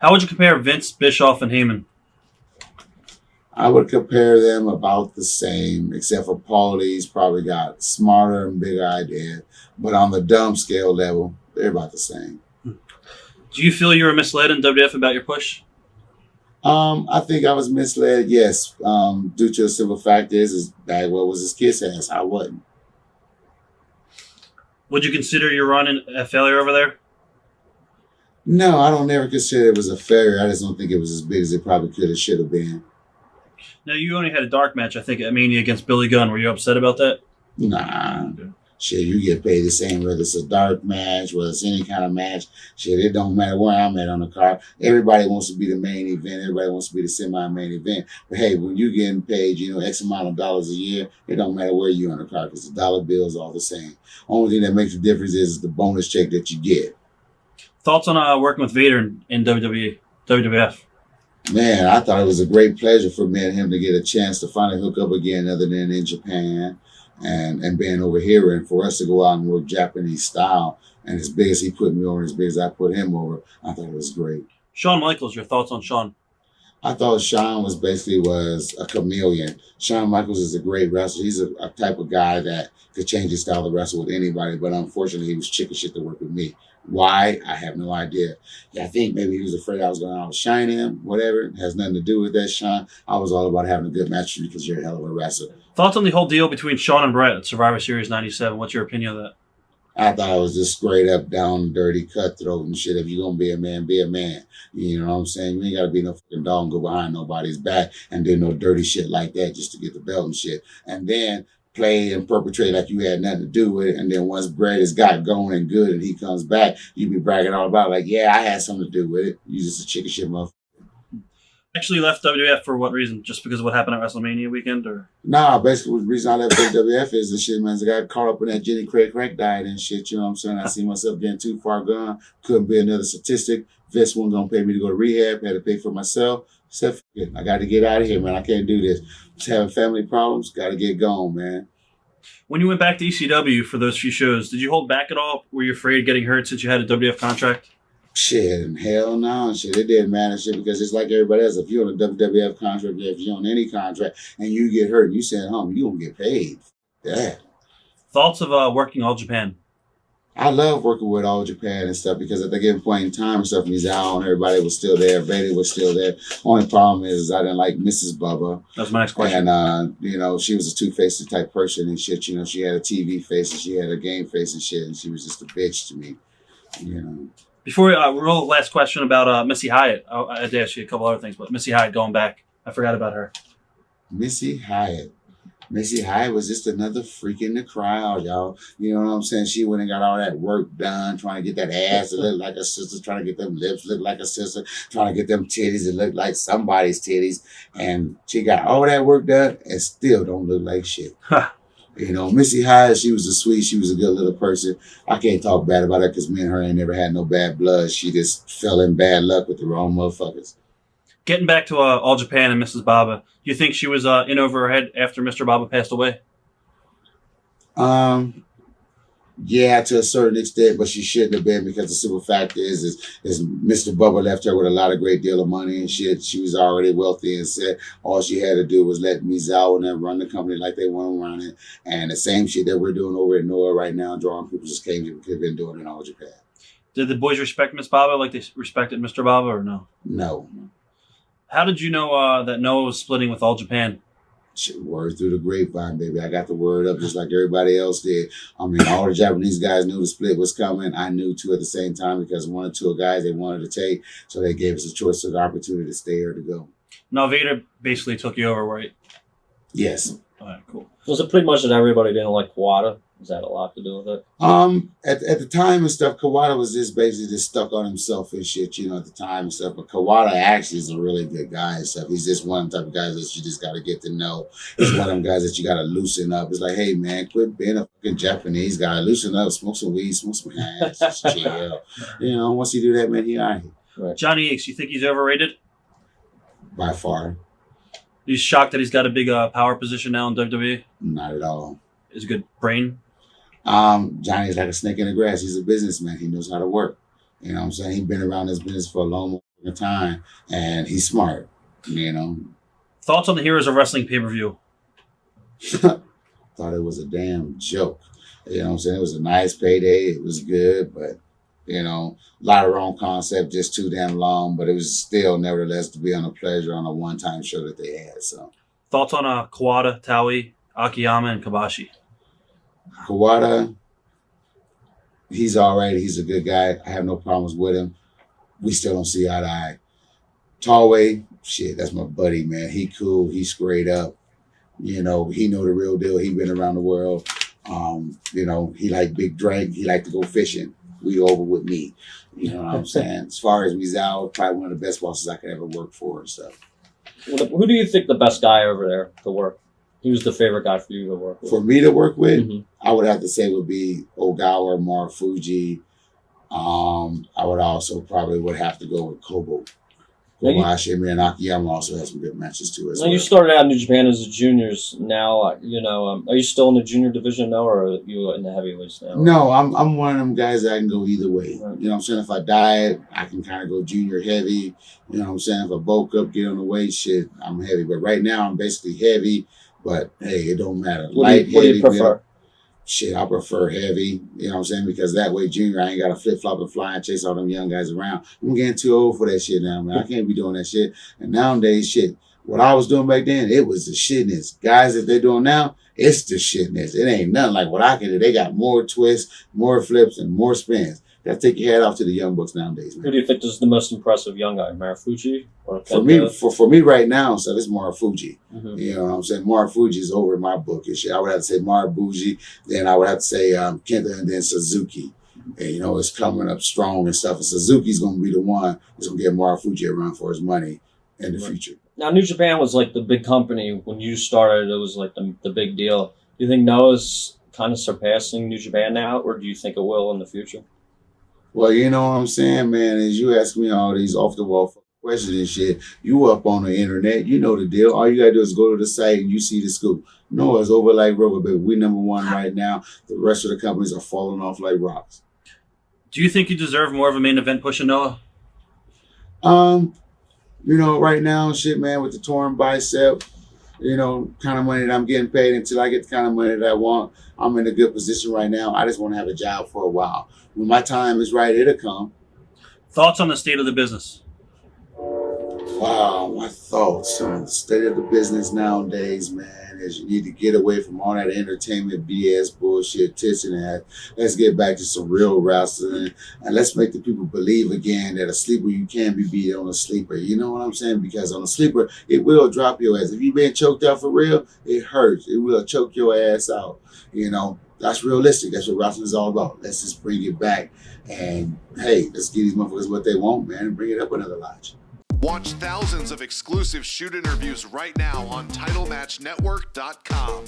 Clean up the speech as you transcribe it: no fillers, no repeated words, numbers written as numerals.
How would you compare Vince, Bischoff, and Heyman? I would compare them about the same, except for Paulie's probably got smarter and bigger ideas. But on the dumb scale level, they're about the same. Do you feel you were misled in WWF about your push? I think I was misled, yes, due to a simple fact is Bagwell was his kiss ass. I wasn't. Would you consider your run a failure over there? No, I don't never consider it was a failure. I just don't think it was as big as it probably could have, should have been. Now, you only had a dark match, I think, at Mania against Billy Gunn. Were you upset about that? Nah. Shit, you get paid the same whether it's a dark match, whether it's any kind of match. Shit, it don't matter where I'm at on the card. Everybody wants to be the main event. Everybody wants to be the semi-main event. But hey, when you're getting paid, X amount of dollars a year, it don't matter where you're on the card because the dollar bills are all the same. Only thing that makes a difference is the bonus check that you get. Thoughts on working with Vader in WWF? Man, I thought it was a great pleasure for me and him to get a chance to finally hook up again other than in Japan and being over here, and for us to go out and work Japanese style. And as big as he put me over, as big as I put him over, I thought it was great. Shawn Michaels, your thoughts on Shawn? I thought Shawn was a chameleon. Shawn Michaels is a great wrestler. He's a type of guy that could change his style to wrestle with anybody, but unfortunately he was chicken shit to work with me. Why? I have no idea. Yeah, I think maybe he was afraid I was going to outshine him, whatever. It has nothing to do with that, Shawn. I was all about having a good match because you're a hell of a wrestler. Thoughts on the whole deal between Shawn and Bret at Survivor Series 97? What's your opinion of that? I thought it was just straight up, down, dirty, cutthroat and shit. If you're going to be a man, be a man. You know what I'm saying? You ain't got to be no fucking dog and go behind nobody's back and do no dirty shit like that just to get the belt and shit. And then play and perpetrate like you had nothing to do with it. And then once Bret has got going and good and he comes back, you be bragging all about like, yeah, I had something to do with it. You just a chicken shit motherfucker. Actually left WWF for what reason? Just because of what happened at WrestleMania weekend, or? Nah, basically the reason I left WWF is the shit, man. I got caught up in that Jenny Craig diet and shit, you know what I'm saying? I see myself getting too far gone. Couldn't be another statistic. Vince wasn't going to pay me to go to rehab. Had to pay for myself. Said, I got to get out of here, man. I can't do this. Just having family problems. Got to get gone, man. When you went back to ECW for those few shows, did you hold back at all? Were you afraid of getting hurt since you had a WWF contract? Shit, and hell no, and shit. It didn't matter, shit, because it's like everybody else. If you're on a WWF contract, if you're on any contract, and you get hurt, and you send home, you don't get paid. Yeah. Thoughts of working All Japan? I love working with All Japan and stuff because at the given point in time and stuff, he's out and everybody was still there. Vader was still there. Only problem is I didn't like Mrs. Bubba. That's my next question. And, she was a two-faced type person and shit. She had a TV face and she had a game face and shit, and she was just a bitch to me, Before real last question about Missy Hyatt. I had to ask you a couple other things, but Missy Hyatt going back. I forgot about her. Missy Hyatt was just another freak in the crowd, y'all. You know what I'm saying? She went and got all that work done, trying to get that ass to look like a sister, trying to get them lips look like a sister, trying to get them titties to look like somebody's titties. And she got all that work done and still don't look like shit. Missy Hyatt, she was she was a good little person. I can't talk bad about her because me and her ain't never had no bad blood. She just fell in bad luck with the wrong motherfuckers. Getting back to All Japan and Mrs. Baba, do you think she was in over her head after Mr. Baba passed away? Yeah, to a certain extent, but she shouldn't have been because the simple fact is Mr. Bubba left her with a lot of great deal of money and shit. She was already wealthy and said all she had to do was let Mizawa and them run the company like they want to run it. And the same shit that we're doing over at Noah right now, drawing people just came to have been doing in All Japan. Did the boys respect Miss Baba like they respected Mr. Baba or no? No. How did you know that Noah was splitting with All Japan? Word through the grapevine, baby. I got the word up just like everybody else did. I mean, all the Japanese guys knew the split was coming. I knew too at the same time because one or two guys they wanted to take, so they gave us a choice of the opportunity to stay or to go. Now, Vader basically took you over, right? Yes. All right, cool. Was it pretty much that everybody didn't like Kawada? Was that a lot to do with it? At the time and stuff, Kawada was just basically just stuck on himself and shit, at the time and stuff. But Kawada actually is a really good guy and stuff. He's just one of the type of guys that you just got to get to know. He's one of them guys that you got to loosen up. It's like, hey, man, quit being a fucking Japanese guy. Loosen up, smoke some weed, smoke some hash, just chill. Once you do that, man, he out here. Right. Johnny Ace, you think he's overrated? By far. He's shocked that he's got a big power position now in WWE? Not at all. He's a good brain? Johnny's like a snake in the grass. He's a businessman. He knows how to work. You know what I'm saying? He's been around this business for a long the time, and he's smart, you know. Thoughts on the Heroes of Wrestling pay-per-view? Thought it was a damn joke. You know what I'm saying? It was a nice payday. It was good, but, you know, a lot of wrong concept, just too damn long, but it was still, nevertheless, to be on a pleasure on a one-time show that they had, so. Thoughts on Kawada, Taui, Akiyama, and Kabashi? Kawada, he's all right. He's a good guy. I have no problems with him. We still don't see eye to eye. Tallway, shit, that's my buddy, man. He cool. He straight up. You know, he know the real deal. He been around the world. You know, he like big drink. He like to go fishing. We over with me. You know what I'm saying? As far as Mizal, probably one of the best bosses I could ever work for and stuff. Who do you think the best guy over there to work? Who's the favorite guy for you to work with? For me to work with, I would have to say would be Ogawa, Marufuji. I would also probably would have to go with Kobo. Kobashi and Akiyama also has some good matches too as well. You started out in New Japan as a juniors. Now, you know, are you still in the junior division now, or are you in the heavyweights now? No, I'm one of them guys that I can go either way. Right. You know what I'm saying? If I diet, I can kind of go junior heavy. You know what I'm saying? If I bulk up, get on the weight, shit, I'm heavy. But right now, I'm basically heavy. But hey, it don't matter. What do you prefer? Shit, I prefer heavy, you know what I'm saying? Because that way, junior, I ain't got to flip-flop and fly and chase all them young guys around. I'm getting too old for that shit now, man. I can't be doing that shit. And nowadays, shit, what I was doing back then, it was the shitness. Guys that they're doing now, it's the shitness. It ain't nothing like what I can do. They got more twists, more flips, and more spins. That take your head off to the young bucks nowadays, man. Who do you think is the most impressive young guy, Marufuji or Kenta? For me right now, so it's Marufuji. You know what I'm saying? Marufuji is over in my book and shit. I would have to say Marufuji, then I would have to say Kenta, and then Suzuki. And, you know, it's coming up strong and stuff. And Suzuki's going to be the one that's going to get Marufuji a run for his money in the future. Now, New Japan was like the big company. When you started, it was like the big deal. Do you think Noah's kind of surpassing New Japan now, or do you think it will in the future? Well, you know what I'm saying, man, as you ask me all these off-the-wall questions and shit, you up on the internet, you know the deal. All you got to do is go to the site and you see the scoop. No, it's over like rubber, baby. We number one right now. The rest of the companies are falling off like rocks. Do you think you deserve more of a main event push in Noah? You know, right now, shit, man, with the torn bicep, you know, kind of money that I'm getting paid until I get the kind of money that I want, I'm in a good position right now. I just want to have a job for a while. When my time is right, it'll come. Thoughts on the state of the business? Wow, my thoughts on the state of the business nowadays, man, is you need to get away from all that entertainment BS bullshit, tits and that. Let's get back to some real wrestling, and let's make the people believe again that a sleeper, you can be beat on a sleeper. You know what I'm saying? Because on a sleeper, it will drop your ass. If you've been choked out for real, it hurts. It will choke your ass out. You know, that's realistic. That's what wrestling is all about. Let's just bring it back. And hey, let's give these motherfuckers what they want, man, and bring it up another notch. Watch thousands of exclusive shoot interviews right now on TitleMatchNetwork.com.